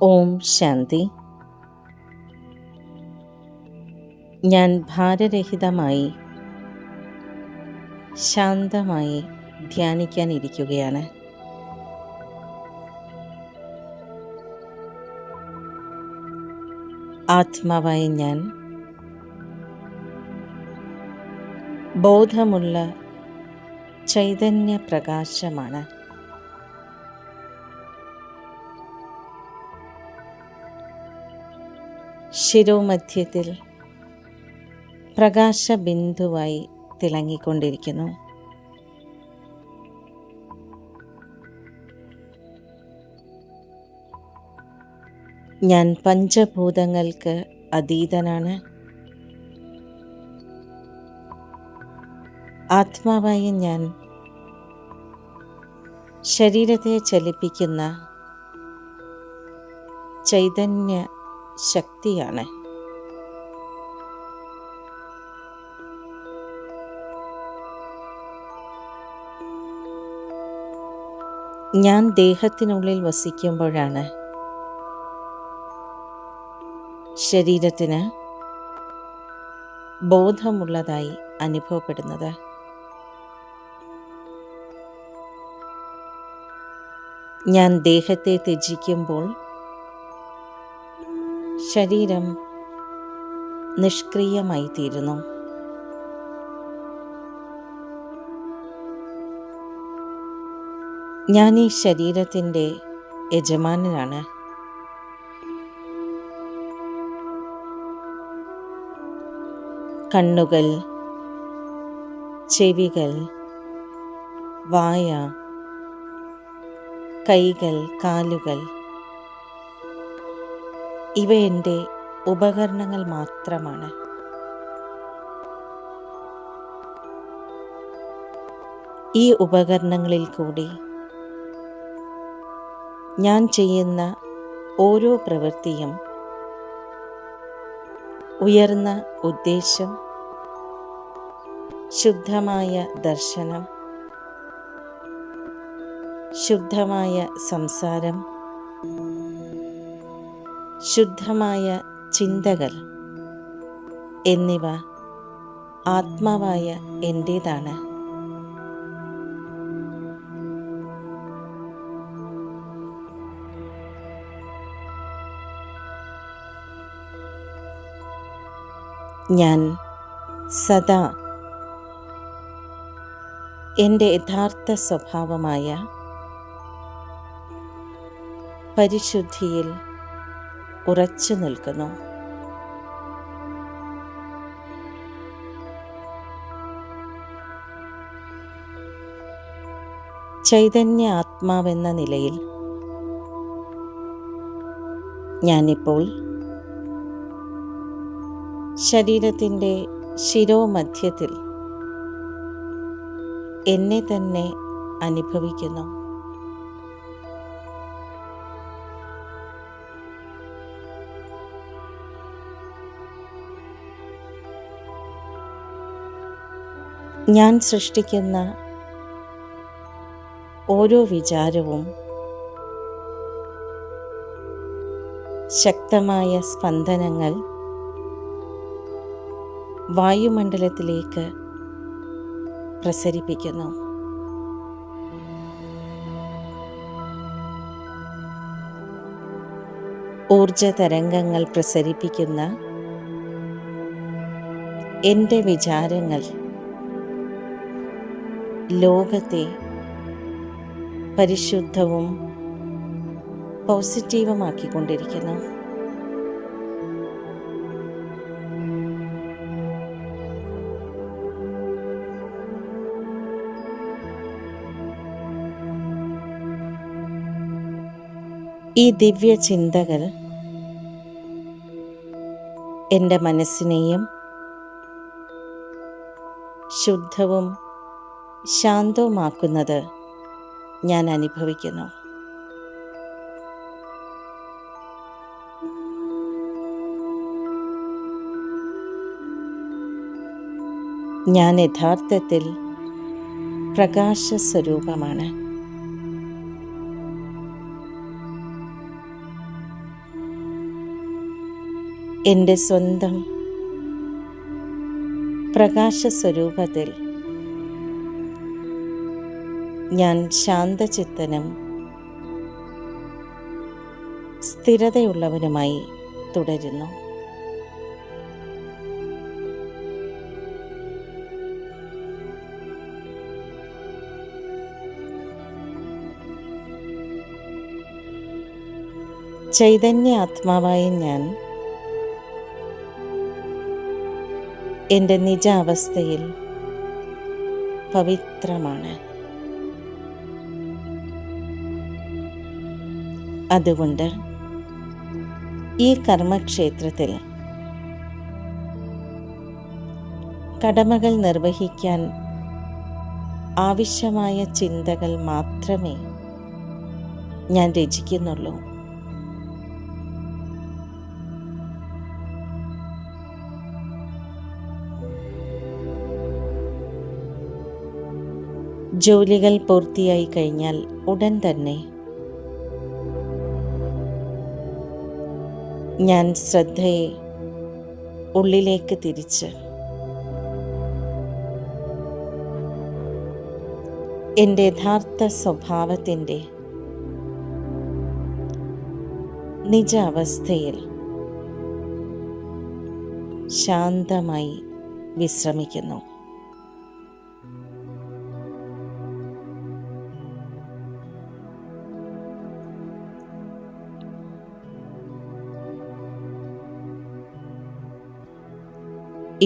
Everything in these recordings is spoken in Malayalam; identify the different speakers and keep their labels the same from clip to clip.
Speaker 1: ഓം ശാന്തി. ഞാൻ ഭാരരഹിതമായി ശാന്തമായി ധ്യാനിക്കാനിരിക്കുകയാണ്. ആത്മാവായ ഞാൻ ബോധമുള്ള ചൈതന്യ പ്രകാശമാണ്. ശിരോമധ്യത്തിൽ പ്രകാശബിന്ദുവായി തിളങ്ങിക്കൊണ്ടിരിക്കുന്നു. ഞാൻ പഞ്ചഭൂതങ്ങൾക്ക് അതീതനാണ്. ആത്മാവായ ഞാൻ ശരീരത്തെ ചലിപ്പിക്കുന്ന ചൈതന്യ ശക്തിയാണ്. ഞാൻ ദേഹത്തിനുള്ളിൽ വസിക്കുമ്പോഴാണ് ശരീരത്തിന് ബോധമുള്ളതായി അനുഭവപ്പെടുന്നത്. ഞാൻ ദേഹത്തെ ത്യജിക്കുമ്പോൾ ശരീരം നിഷ്ക്രിയമായി തീരുന്നു. ഞാൻ ഈ ശരീരത്തിൻ്റെ യജമാനനാണ്. കണ്ണുകൾ, ചെവികൾ, വായ, കൈകൾ, കാലുകൾ ഇവ എൻ്റെ ഉപകരണങ്ങൾ മാത്രമാണ്. ഈ ഉപകരണങ്ങളിൽ കൂടി ഞാൻ ചെയ്യുന്ന ഓരോ പ്രവൃത്തിയും ഉയർന്ന ഉദ്ദേശം, ശുദ്ധമായ ദർശനം, ശുദ്ധമായ സംസാരം, ശുദ്ധമായ ചിന്തകൾ എന്നിവ ആത്മാവായ എൻ്റേതാണ്. ഞാൻ സദാ എൻ്റെ യഥാർത്ഥ സ്വഭാവമായ പരിശുദ്ധിയിൽ ഉറച്ചു നിൽക്കുന്നു. ചൈതന്യ ആത്മാവെന്ന നിലയിൽ ഞാനിപ്പോൾ ശരീരത്തിൻ്റെ ശിരോമധ്യത്തിൽ എന്നെ തന്നെ അനുഭവിക്കുന്നു. ഞാൻ സൃഷ്ടിക്കുന്ന ഓരോ വിചാരവും ശക്തമായ സ്പന്ദനങ്ങൾ വായുമണ്ഡലത്തിലേക്ക് പ്രസരിപ്പിക്കുന്നു. ഊർജ തരംഗങ്ങൾ പ്രസരിപ്പിക്കുന്ന എൻ്റെ വിചാരങ്ങൾ ലോകത്തെ പരിശുദ്ധവും പോസിറ്റീവുമാക്കിക്കൊണ്ടിരിക്കുന്നു. ഈ ദിവ്യ ചിന്തകൾ എൻ്റെ മനസ്സിനെയും ശുദ്ധവും ശാന്തവുമാക്കുന്നത് ഞാൻ അനുഭവിക്കുന്നു. ഞാൻ യഥാർത്ഥത്തിൽ പ്രകാശസ്വരൂപമാണ്. എൻ്റെ സ്വന്തം പ്രകാശസ്വരൂപത്തിൽ ഞാൻ ശാന്തചിത്തനും സ്ഥിരതയുള്ളവനുമായി തുടരുന്നു. ചൈതന്യ ആത്മാവായ ഞാൻ എൻ്റെ നിജാവസ്ഥയിൽ പവിത്രമാണ്. അതുകൊണ്ട് ഈ കർമ്മക്ഷേത്രത്തിൽ കടമകൾ നിർവഹിക്കാൻ ആവശ്യമായ ചിന്തകൾ മാത്രമേ ഞാൻ രചിക്കുന്നുള്ളൂ. ജോലികൾ പൂർത്തിയായി കഴിഞ്ഞാൽ ഉടൻ തന്നെ ഞാൻ ശ്രദ്ധയെ ഉള്ളിലേക്ക് തിരിച്ച് എൻ്റെ യഥാർത്ഥ സ്വഭാവത്തിൻ്റെ നിജ അവസ്ഥയിൽ ശാന്തമായി വിശ്രമിക്കുന്നു.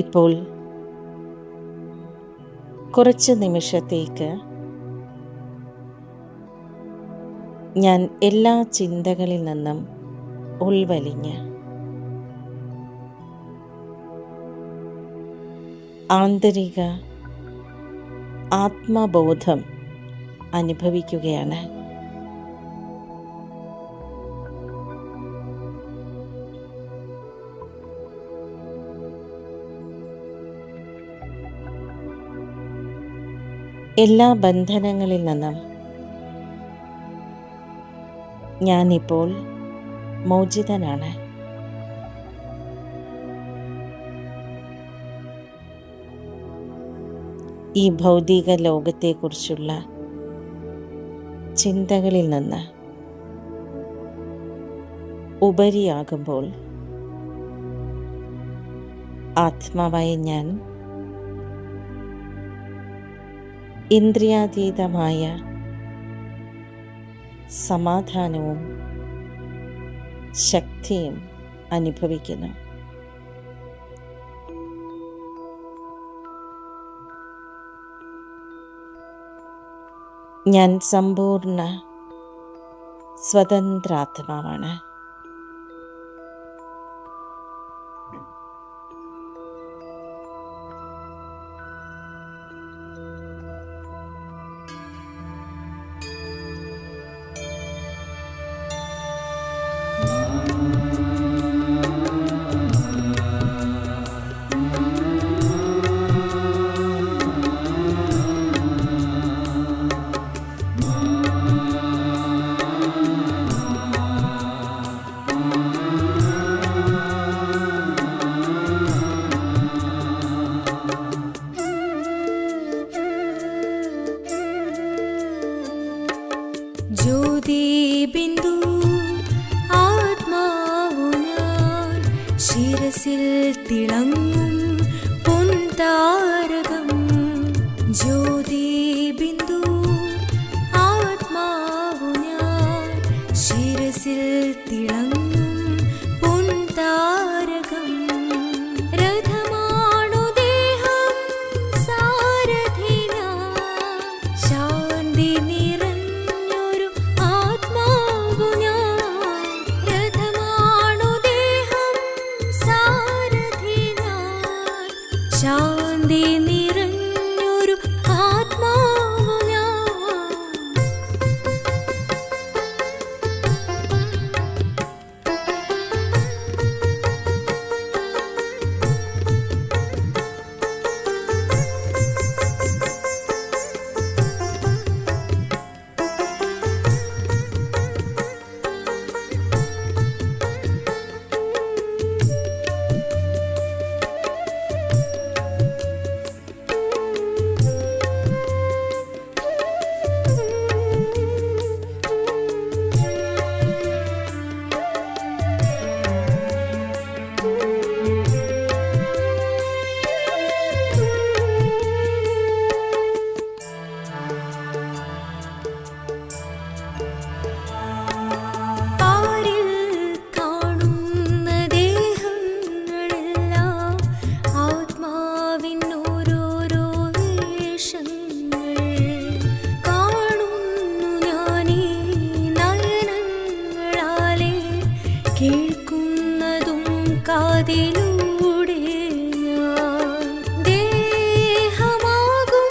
Speaker 1: ഇപ്പോൾ കുറച്ച് നിമിഷത്തേക്ക് ഞാൻ എല്ലാ ചിന്തകളിൽ നിന്നും ഉൾവലിഞ്ഞ് ആന്തരിക ആത്മബോധം അനുഭവിക്കുകയാണ്. എല്ലാ ബന്ധനങ്ങളിൽ നിന്നും ഞാനിപ്പോൾ മോചിതനാണ്. ഈ ഭൗതിക ലോകത്തെക്കുറിച്ചുള്ള ചിന്തകളിൽ നിന്ന് ഉപരിയാകുമ്പോൾ ആത്മാവായ ഞാൻ ഇന്ദ്രിയാതീതമായ സമാധാനവും ശക്തിയും അനുഭവിക്കുന്നു. ഞാൻ സമ്പൂർണ്ണ സ്വതന്ത്രാത്മാവാണ്.
Speaker 2: ജ്യോതിബിന്ദു ആത്മാവു ഞാൻ, ശിരസിൽ തിളങ്ങും പൊൻതാരകം. ജ്യോതിബിന്ദു ആത്മാവു ഞാൻ, ശിരസിൽ തിളങ്ങും പൊൻതാരകം. രഥമാണു ദേഹം സാരഥി ഞാൻ, ശാന്തി നിറഞ്ഞൊരു ആത്മാവു ഞാൻ. രഥമാണു ദേഹം സാരഥി ഞാൻ, ശാന്തി നിറഞ്ഞൊരു ആത്മാവു ഞാൻ. അതിലൂടെ ഞാൻ ദേഹമാകും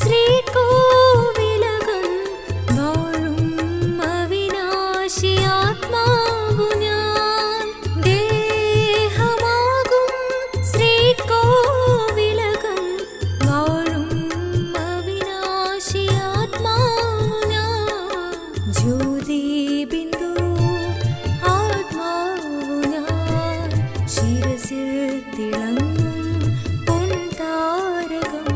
Speaker 2: ശ്രീകോവിലകം വാഴും അവിനാശി ആത്മാവു ഞാൻ ദേഹമാകും ശ്രീകോവിലകം വാഴും അവിനാശി ആത്മാവു ഞാൻ ജ്യോതി ബിന്ദു ആത്മാവു ഞാൻ ശിരസിൽ തിളങ്ങും പൊൻതാരകം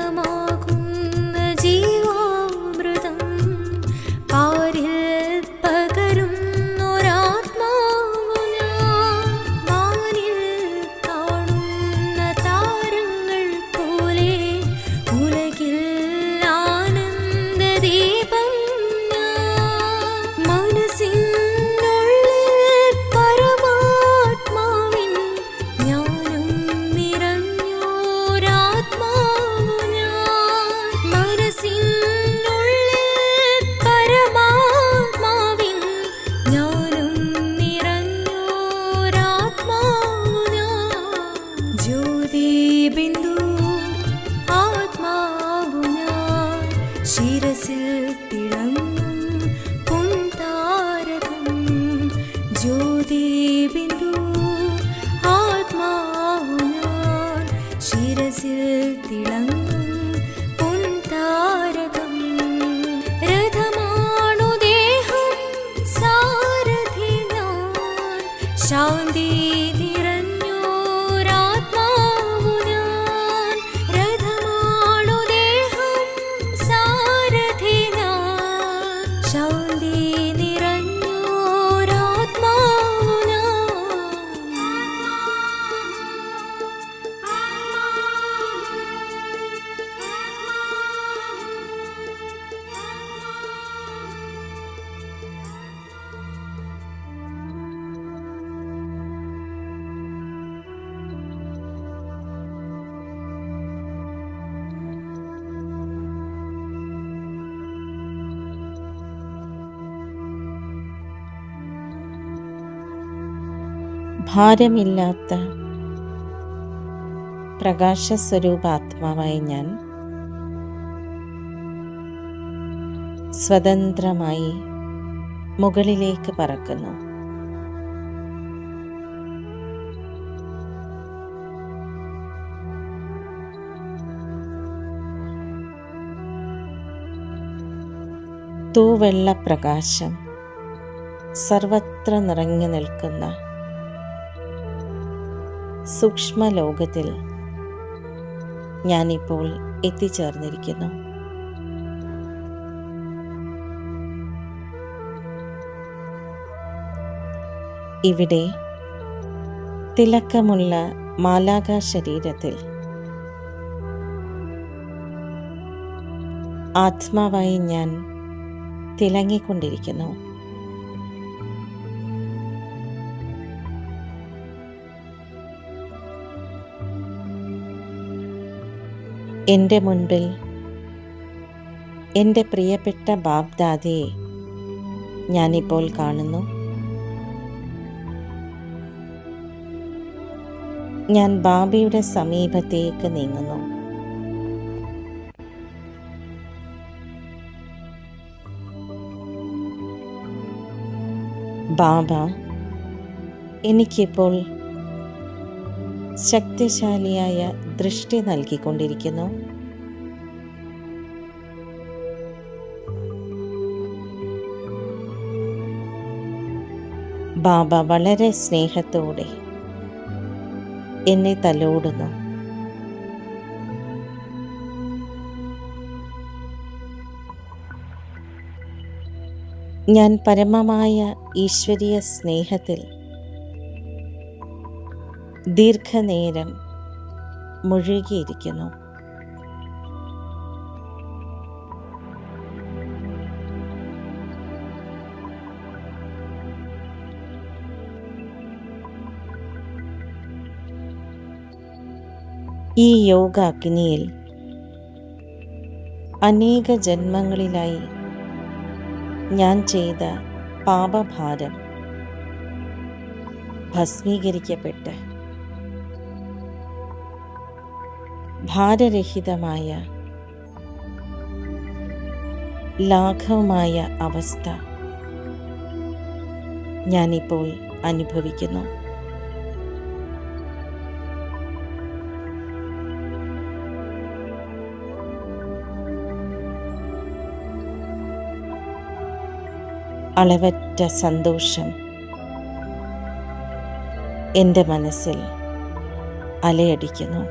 Speaker 2: സ്നേഹമാകുന്ന ജീവാമൃതം പാരിൽ പകരുന്നൊരാത്മാവു ഞാൻ വാനിൽ കാണുന്ന താരങ്ങൾ പോലെ ഉലകിൽ ആനന്ദദീപം ഞാൻ മനസ്സിനുള്ളിൽ പരമാത്മാവിൻ ജ്ഞാനം നിറഞ്ഞോരാത്മാവു ഞാൻ മനസ്സിനുള്ളിൽ പരമാത്മാവിൻ ജ്ഞാനം നിറഞ്ഞോരാത്മാവു ഞാൻ ജ്യോതി ബിന്ദു ആത്മാവു ഞാൻ ശിരസിൽ തിളങ്ങും പൊൻതാരകം ജ്യോതി ബിന്ദു ആത്മാവു ഞാൻ ശിരസിൽ തിളങ്ങും പൊൻതാരകം രഥമാണു ദേഹം സാരഥി ഞാൻ ശാന്തി നിറഞ്ഞോരാത്മാവു ഞാൻ രഥമാണു ദേഹം സാരഥി ഞാൻ ശാന്തി നിറഞ്ഞോരാത്മാവു
Speaker 1: ഭാരമില്ലാത്ത പ്രകാശസ്വരൂപാത്മാവായി ഞാൻ സ്വതന്ത്രമായി മുകളിലേക്ക് പറക്കുന്നു. തൂവെള്ള പ്രകാശം സർവത്ര നിറഞ്ഞു നിൽക്കുന്ന സൂക്ഷ്മലോകത്തിൽ ഞാനിപ്പോൾ എത്തിച്ചേർന്നിരിക്കുന്നു. ഇവിടെ തിളക്കമുള്ള മാലാഖ ശരീരത്തിൽ ആത്മാവായി ഞാൻ തിളങ്ങിക്കൊണ്ടിരിക്കുന്നു. എൻ്റെ മുൻപിൽ എൻ്റെ പ്രിയപ്പെട്ട ബാബ്ദാദയെ ഞാനിപ്പോൾ കാണുന്നു. ഞാൻ ബാബയുടെ സമീപത്തേക്ക് നീങ്ങുന്നു. ബാബ എനിക്കിപ്പോൾ ശക്തിശാലിയായ ദൃഷ്ടി നൽകിക്കൊണ്ടിരിക്കുന്നു. ബാബ വളരെ സ്നേഹത്തോടെ എന്നെ തലോടുന്നു. ഞാൻ പരമമായ ഈശ്വരീയ സ്നേഹത്തിൽ ദീർഘനേരം മുഴുകിയിരിക്കുന്നു. ഈ യോഗാഗ്നിയിൽ അനേക ജന്മങ്ങളിലായി ഞാൻ ചെയ്ത പാപഭാരം ഭസ്മീകരിക്കപ്പെട്ട് ഭാരരഹിതമായ ലാഘവമായ അവസ്ഥ ഞാനിപ്പോൾ അനുഭവിക്കുന്നു. അളവറ്റ സന്തോഷം എൻ്റെ മനസ്സിൽ അലയടിക്കുന്നു.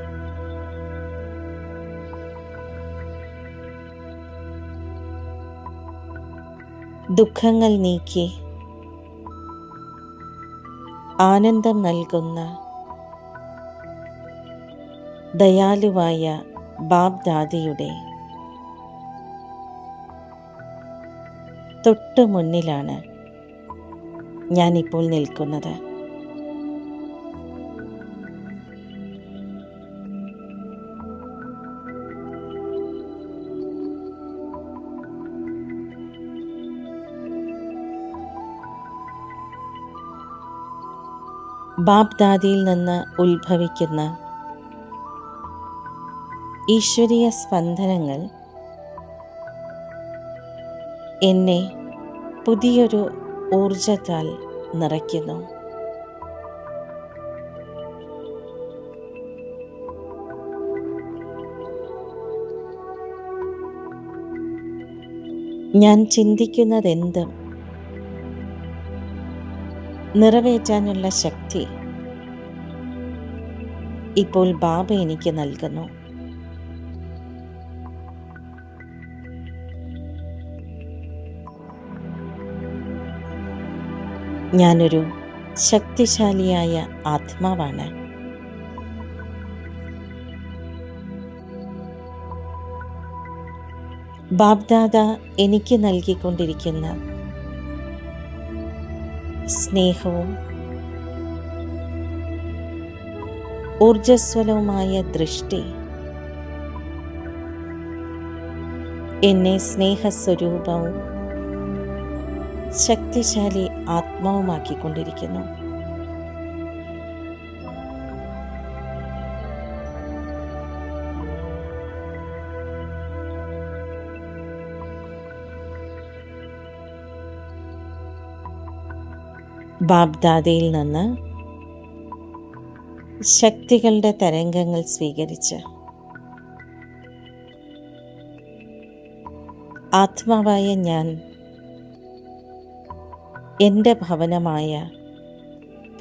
Speaker 1: ദുഃഖങ്ങൾ നീക്കി ആനന്ദം നൽകുന്ന ദയാലുവായ ബാബ് ദാദയുടെ തൊട്ടു മുന്നിലാണ് ഞാനിപ്പോൾ നിൽക്കുന്നത്. ബാബ് ദാദിയിൽ നിന്ന് ഉത്ഭവിക്കുന്ന ഈശ്വരീയ സ്പന്ദനങ്ങൾ എന്നെ പുതിയൊരു ഊർജത്താൽ നിറയ്ക്കുന്നു. ഞാൻ ചിന്തിക്കുന്നതെന്തും നിറവേറ്റാനുള്ള ശക്തി ഇപ്പോൾ ബാബ എനിക്ക് നൽകുന്നു. ഞാനൊരു ശക്തിശാലിയായ ആത്മാവാണ്. ബാബ്ദാദ എനിക്ക് നൽകിക്കൊണ്ടിരിക്കുന്ന സ്നേഹവും ഊർജ്ജസ്വലവുമായ ദൃഷ്ടി എന്നെ സ്നേഹസ്വരൂപവും ശക്തിശാലി ആത്മാവുമാക്കിക്കൊണ്ടിരിക്കുന്നു. ബാബ്ദാദയിൽ നിന്ന് ശക്തികളുടെ തരംഗങ്ങൾ സ്വീകരിച്ച് ആത്മാവായ ഞാൻ എൻ്റെ ഭവനമായ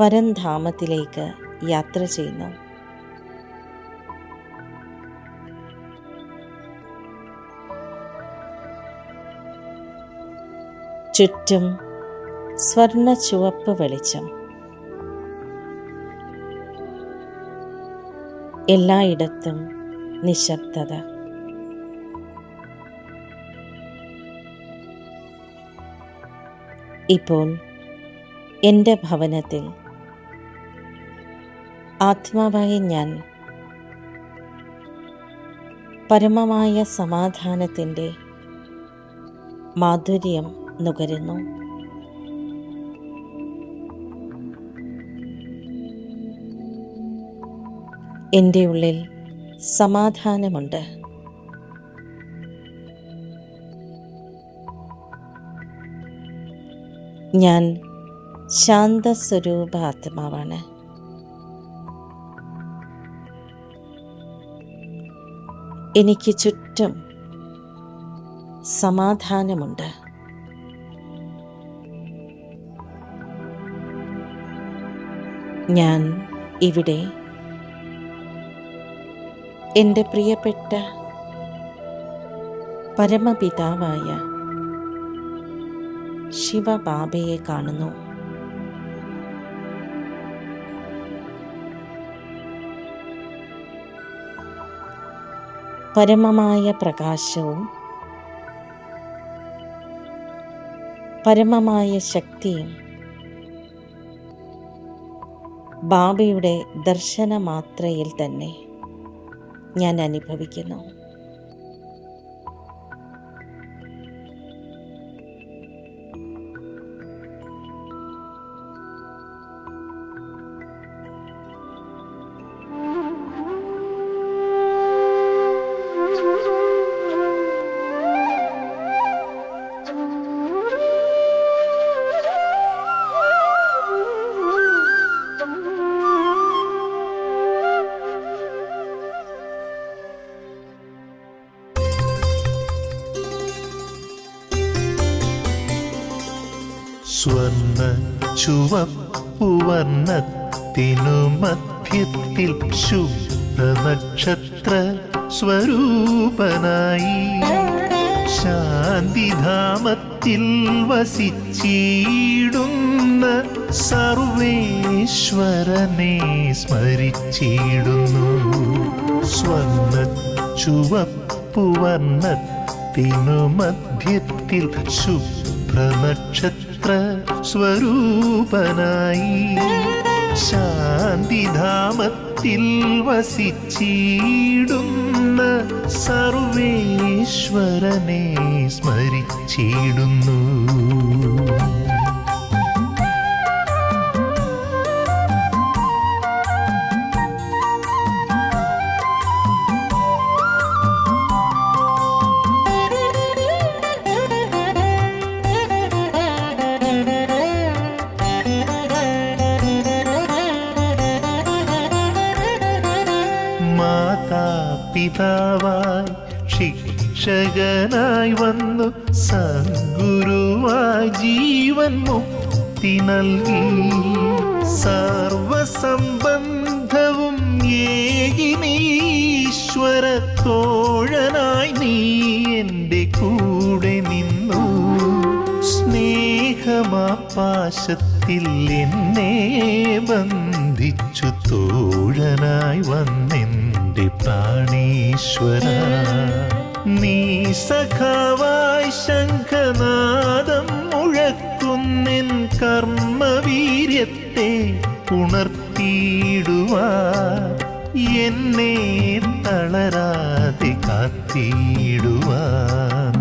Speaker 1: പരംധാമത്തിലേക്ക് യാത്ര ചെയ്യുന്നു. ചുറ്റും സ്വർണ്ണ ചുവപ്പ് വെളിച്ചം. എല്ലായിടത്തും നിശബ്ദത. ഇപ്പോൾ എൻ്റെ ഭവനത്തിൽ ആത്മാവായ ഞാൻ പരമമായ സമാധാനത്തിൻ്റെ മാധുര്യം നുകരുന്നു. എൻ്റെ ഉള്ളിൽ സമാധാനമുണ്ട്. ഞാൻ ശാന്തസ്വരൂപ ആത്മാവാണ്. എനിക്ക് ചുറ്റും സമാധാനമുണ്ട്. ഞാൻ ഇവിടെ എൻ്റെ പ്രിയപ്പെട്ട പരമപിതാവായ ശിവബാബയെ കാണുന്നു. പരമമായ പ്രകാശവും പരമമായ ശക്തിയും ബാബയുടെ ദർശനമാത്രയിൽ തന്നെ ഞാൻ അനുഭവിക്കുന്നു.
Speaker 3: സ്വർണ്ണ ചുവപ്പുവർണ്ണത്തിനു മധ്യത്തിൽ ശുഭ്രനക്ഷത്ര സ്വരൂപനായി ശാന്തിധാമത്തിൽ വസിച്ചിടുന്ന സർവേശ്വരനെ സ്മരിച്ചിടുന്നു. സ്വർണ്ണ ചുവപ്പുവർണ്ണത്തിനു മധ്യത്തിൽ ശുഭ്രനക്ഷത്ര സ്വരൂപനായി ശാന്തിധാമത്തിൽ വസിച്ചിടുന്ന സർവേശ്വരനെ സ്മരിച്ചിടുന്നു. പിതാവായി ശിക്ഷകനായി വന്നു സദ്ഗുരുവായി ജീവൻ മുക്തി നൽകി സർവസംബന്ധവും ഏകിനീശ്വര തോഴനായി നീ എൻ്റെ കൂടെ നിന്നു. സ്നേഹമാപാശത്തിൽ എന്നെ ബന്ധിച്ചു തോഴനായി വന്നെൻ്റെ പ്രാണേശ്വര. നീ സഖാവായി ശംഖനാദം മുഴക്കുന്നെൻ കർമ്മവീര്യത്തെ ഉണർത്തിയിടുവാൻ എന്നെ തളരാതെ കാത്തിടുവാൻ.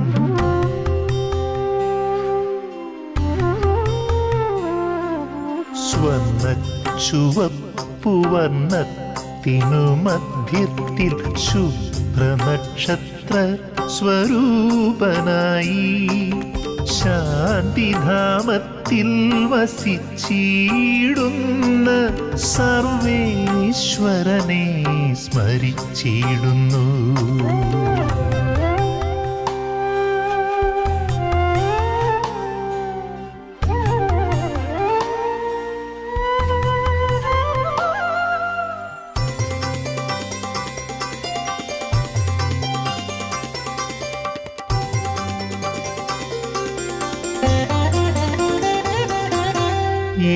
Speaker 3: സ്വർണ്ണ ചുവപ്പുവർണ്ണത്തിനു മധ്യത്തിൽ ശുഭ്രനക്ഷത്ര സ്വരൂപനായി ശാന്തിധാമത്തിൽ വസിച്ചിടുന്ന സർവേശ്വരനെ സ്മരിച്ചിടുന്നു.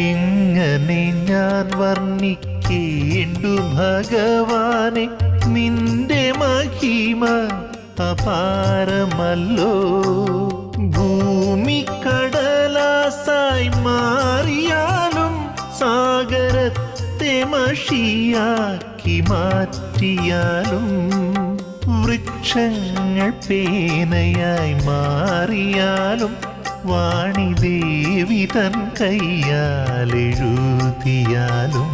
Speaker 3: എങ്ങനെ ഞാൻ വർണ്ണിക്കേണ്ടു ഭഗവാനെ, നിന്റെ മഹിമ അപാരമല്ലോ. ഭൂമി കടലാസായി മാറിയാലും സാഗരത്തെ മഷിയാക്കി മാറ്റിയാലും വൃക്ഷങ്ങൾ പേനയായി മാറിയാലും വാണിദേവി തൻ കയ്യാലെഴുതിയാലും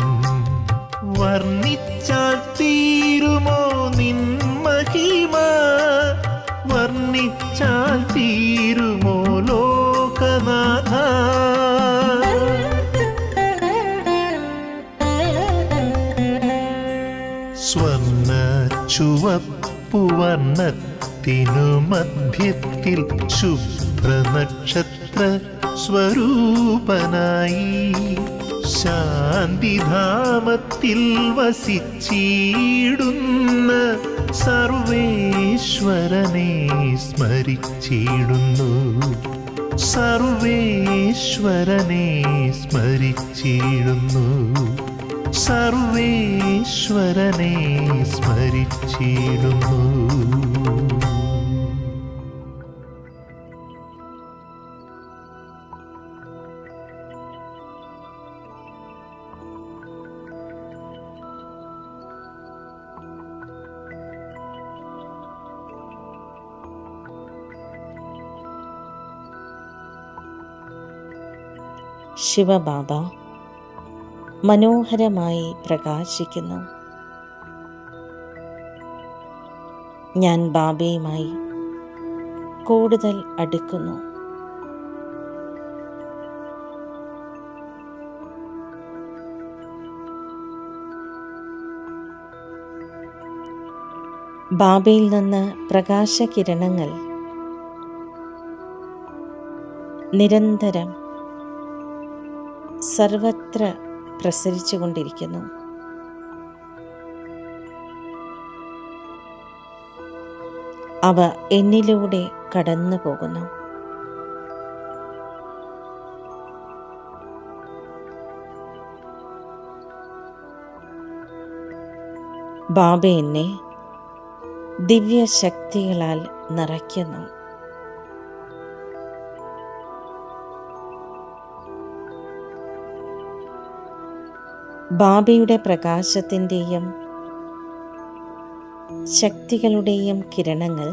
Speaker 3: വർണ്ണിച്ചാൽ തീരുമോ നിൻ മഹിമ, വർണ്ണിച്ചാൽ തീരുമോ ലോകനാഥ. സ്വർണ്ണ ചുവപ്പുവർണ്ണത്തിനു മധ്യത്തിൽ ശുഭ്രനക്ഷത്ര സ്വരൂപനായി ശാന്തിധാമത്തിൽ വസിച്ചിടുന്ന സർവേശ്വരനെ സ്മരിച്ചിടുന്നു. സർവേശ്വരനെ സ്മരിച്ചിടുന്നു. സർവേശ്വരനെ സ്മരിച്ചിടുന്നു.
Speaker 1: ശിവബാബ മനോഹരമായി പ്രകാശിക്കുന്നു. ഞാൻ ബാബയുമായി കൂടുതൽ അടുക്കുന്നു. ബാബയിൽ നിന്ന് പ്രകാശകിരണങ്ങൾ നിരന്തരം സർവത്ര പ്രസരിച്ചുകൊണ്ടിരിക്കുന്നു. അവ എന്നിലൂടെ കടന്നു പോകുന്നു. ബാബ എന്നെ ദിവ്യശക്തികളാൽ നിറയ്ക്കുന്നു. ബാബയുടെ പ്രകാശത്തിൻ്റെയും ശക്തികളുടെയും കിരണങ്ങൾ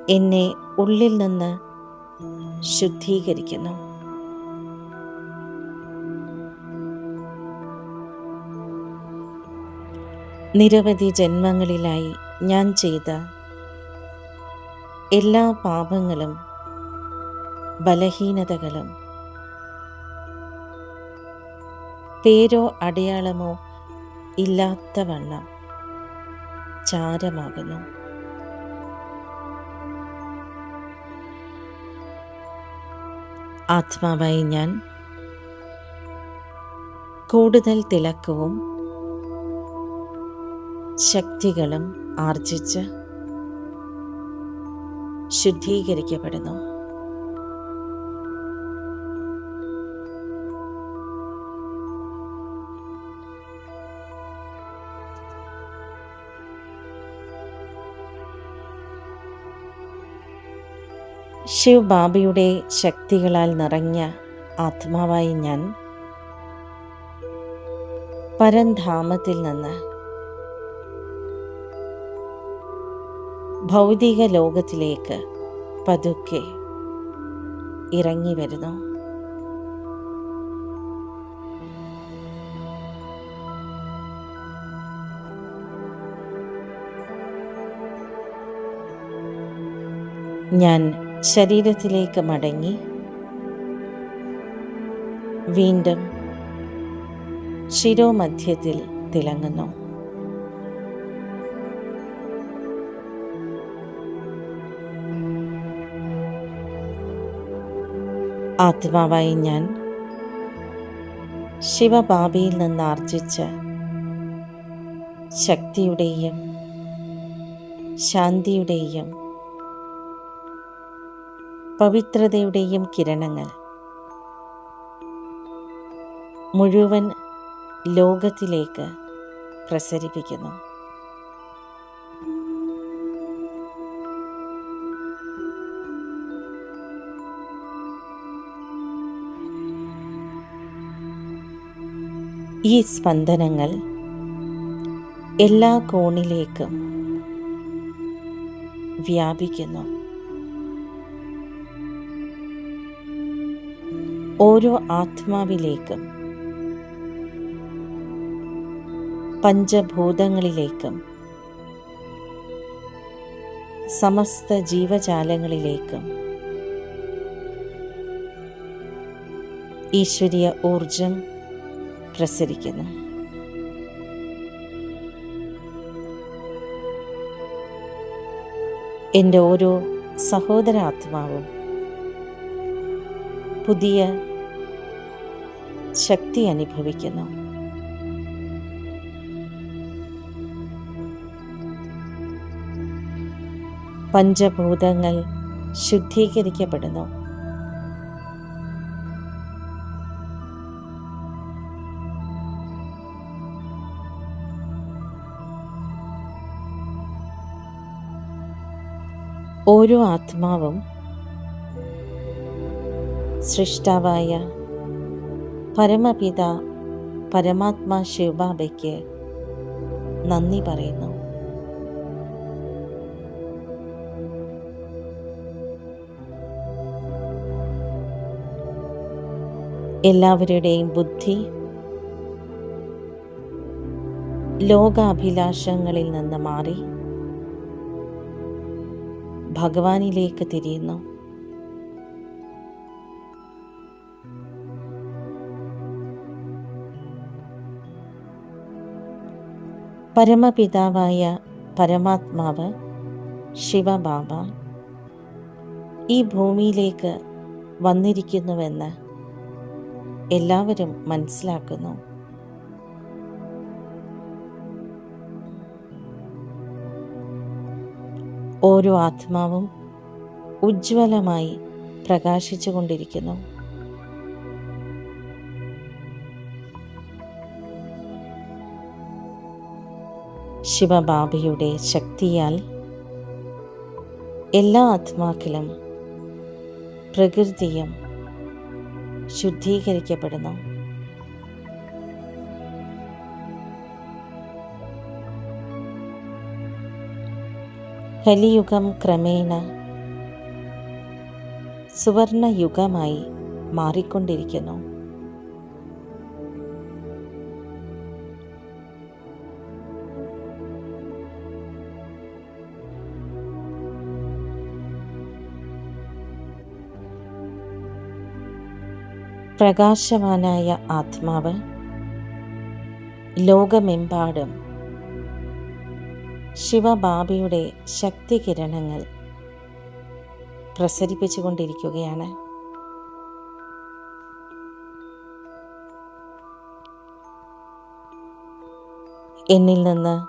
Speaker 1: എന്നെ ഉള്ളിൽ നിന്ന് ശുദ്ധീകരിക്കുന്നു. നിരവധി ജന്മങ്ങളിലായി ഞാൻ ചെയ്ത എല്ലാ പാപങ്ങളും ബലഹീനതകളും പേരോ അടയാളമോ ഇല്ലാത്തവണ്ണം ചാരമാകുന്നു. ആത്മാവായി ഞാൻ കൂടുതൽ തിളക്കവും ശക്തികളും ആർജിച്ച് ശുദ്ധീകരിക്കപ്പെടുന്നു. ശിവ് ബാബയുടെ ശക്തികളാൽ നിറഞ്ഞ ആത്മാവായി ഞാൻ പരംധാമത്തിൽ നിന്ന് ഭൗതിക ലോകത്തിലേക്ക് പതുക്കെ ഇറങ്ങി വരുന്നു. ഞാൻ ശരീരത്തിലേക്ക് മടങ്ങി വീണ്ടും ശിരോമധ്യത്തിൽ തിളങ്ങുന്നു. ആത്മാവായി ഞാൻ ശിവബാബയിൽ നിന്ന് ആർജിച്ച ശക്തിയുടെയും ശാന്തിയുടെയും പവിത്രതയുടെയും കിരണങ്ങൾ മുഴുവൻ ലോകത്തിലേക്ക് പ്രസരിപ്പിക്കുന്നു. ഈ സ്പന്ദനങ്ങൾ എല്ലാ കോണിലേക്കും വ്യാപിക്കുന്നു. ഓരോ ആത്മാവിലേക്കും പഞ്ചഭൂതങ്ങളിലേക്കും സമസ്ത ജീവജാലങ്ങളിലേക്കും ഈശ്വരീയ ഊർജം പ്രസരിക്കുന്നു. എൻ്റെ ഓരോ സഹോദരാത്മാവും പുതിയ ശക്തി അനുഭവിക്കുന്നു. പഞ്ചഭൂതങ്ങൾ ശുദ്ധീകരിക്കപ്പെടുന്നു. ഓരോ ആത്മാവും സൃഷ്ടാവായ പരമപിത പരമാത്മാ ശിവബാബയ്ക്ക് നന്ദി പറയുന്നു. എല്ലാവരുടെയും ബുദ്ധി ലോകാഭിലാഷങ്ങളിൽ നിന്ന് മാറി ഭഗവാനിലേക്ക് തിരിയുന്നു. പരമപിതാവായ പരമാത്മാവ് ശിവബാബ ഈ ഭൂമിയിലേക്ക് വന്നിരിക്കുന്നുവെന്ന് എല്ലാവരും മനസ്സിലാക്കുന്നു. ഓരോ ആത്മാവും ഉജ്ജ്വലമായി പ്രകാശിച്ചു കൊണ്ടിരിക്കുന്നു. ശിവബാബയുടെ ശക്തിയാൽ എല്ലാ ആത്മാക്കളും പ്രകൃതിയും ശുദ്ധീകരിക്കപ്പെടുന്നു. കലിയുഗം ക്രമേണ സുവർണയുഗമായി മാറിക്കൊണ്ടിരിക്കുന്നു. പ്രകാശവാനായ ആത്മാവ് ലോകമെമ്പാടും ശിവബാബയുടെ ശക്തികിരണങ്ങൾ പ്രസരിപ്പിച്ചുകൊണ്ടിരിക്കുകയാണ്. എന്നിൽ നിന്ന്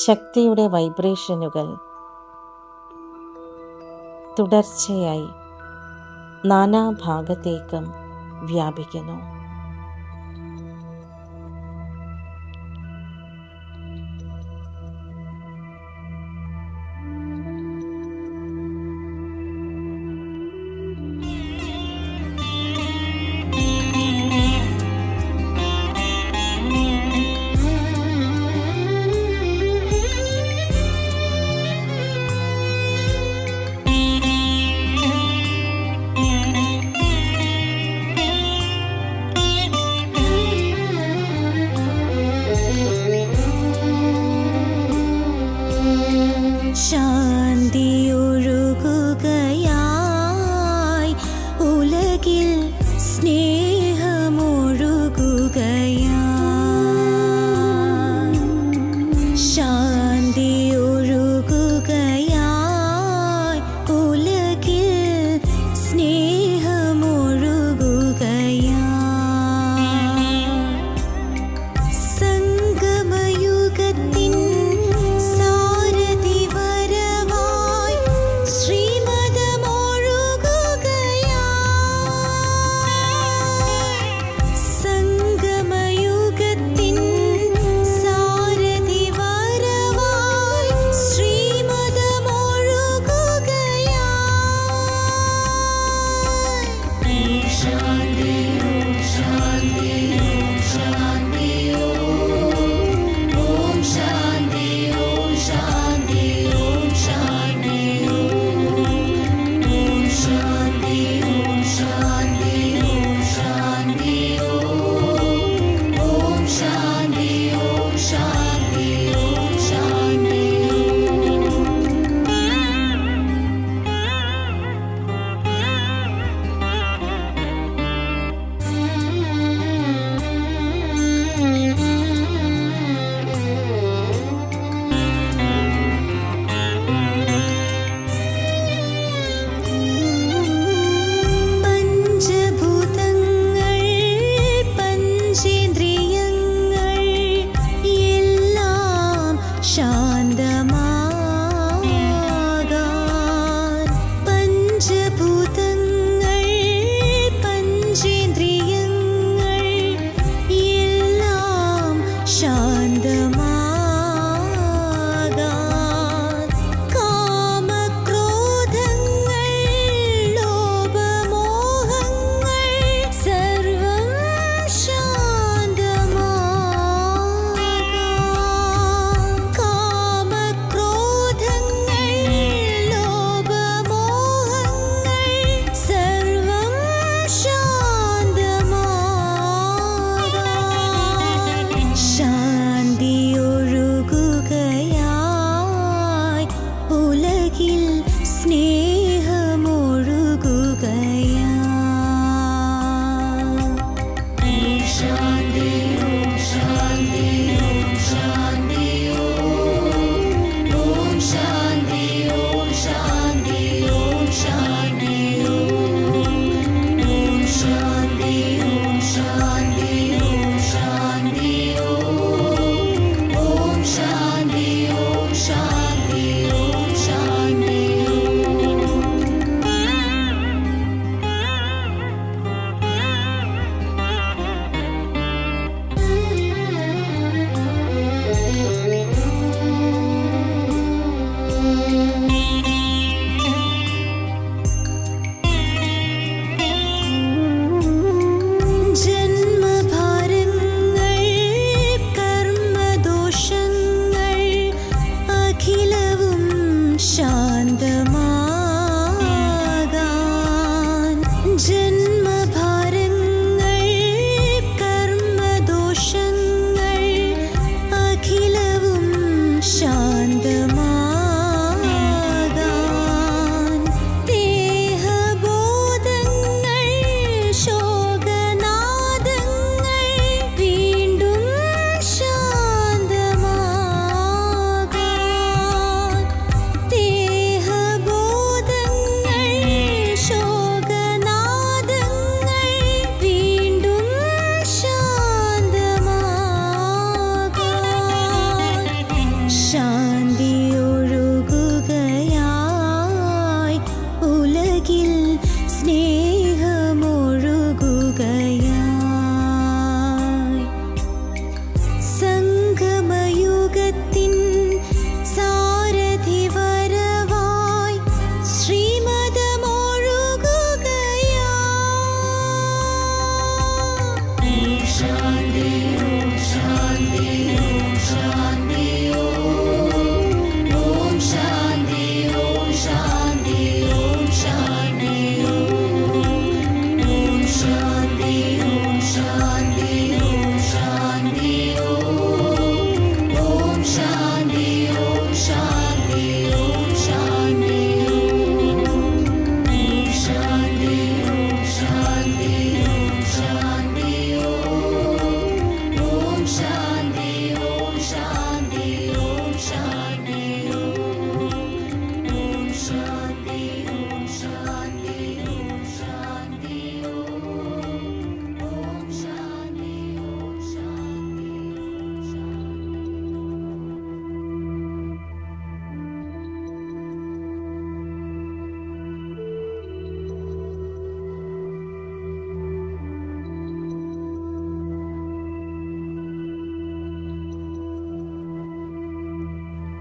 Speaker 1: ശക്തിയുടെ വൈബ്രേഷനുകൾ തുടർച്ചയായി നാനാഭാഗത്തേക്കും വ്യാപിക്കുന്നു.
Speaker 2: ശാന്തിയൊഴുകുകയായി ഉലകിൽ സ്നേഹമൊഴുകുകയായി. ശാന്തിയൊഴുകുകയായി ഉലകിൽ സ്നേഹമൊഴുകുകയായി. സംഗമയുഗത്തിൻ ശ്രീമതമൊഴുകുകയായി.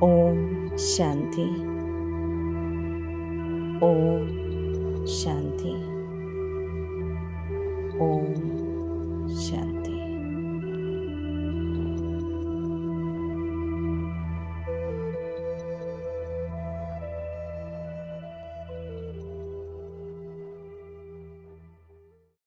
Speaker 1: ഓം ശാന്തി. ഓം ശാന്തി. ഓം